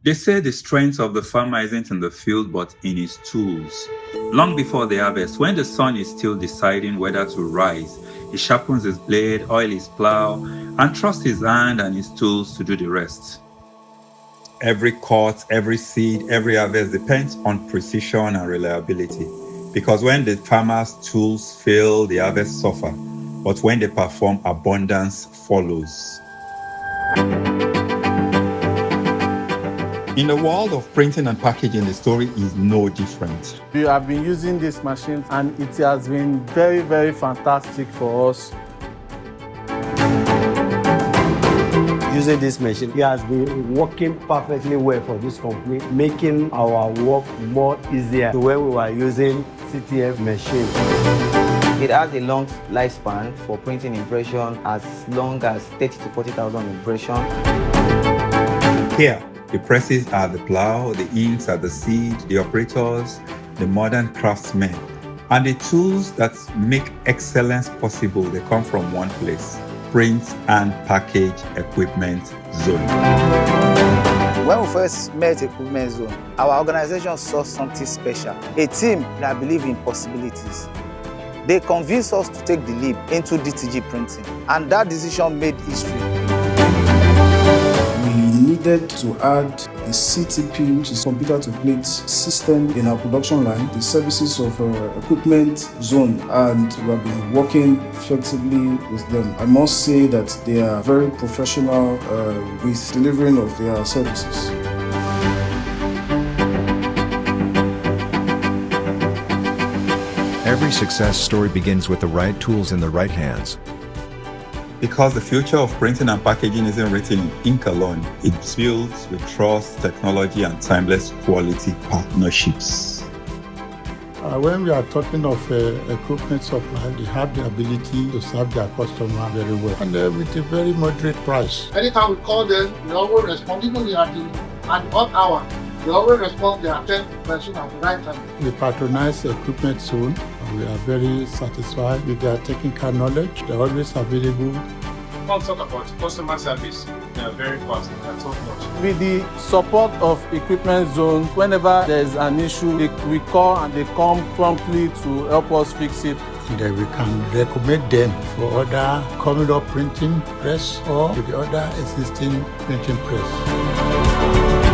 They say the strength of the farmer isn't in the field but in his tools. Long before the harvest, when the sun is still deciding whether to rise, he sharpens his blade, oils his plow, and trusts his hand and his tools to do the rest. Every cut, every seed, every harvest depends on precision and reliability. Because when the farmer's tools fail, the harvest suffer. But when they perform, abundance follows. In the world of printing and packaging, the story is no different. We have been using this machine and it has been very, very fantastic for us. Using this machine, it has been working perfectly well for this company, making our work more easier to when we were using CTF machine. It has a long lifespan for printing impression, as long as 30 to 40,000 impressions. Here, the presses are the plow, the inks are the seed, the operators, the modern craftsmen. And the tools that make excellence possible, they come from one place: Print and Package Equipment Zone. When we first met Equipment Zone, our organization saw something special, a team that believed in possibilities. They convinced us to take the leap into DTG printing, and that decision made history. We needed to add the CTP, which is computer to plate system, in our production line, the services of Equipment Zone, and we have been working flexibly with them. I must say that they are very professional with delivering of their services. Every success story begins with the right tools in the right hands. Because the future of printing and packaging isn't written in ink alone, it's built with trust, technology, and timeless quality partnerships. When we are talking of equipment supply, they have the ability to serve their customer very well, and with a very moderate price. Anytime we call them, they always respond, even at the odd hour. They always respond, they attend machine at the right time. We patronize Equipment Zone, and we are very satisfied with their technical knowledge. They're always available. Let's talk about customer service. They are very fast and top notch. With the support of Equipment Zone, whenever there is an issue, we call and they come promptly to help us fix it. And then we can recommend them for other coming up printing press or to the other existing printing press.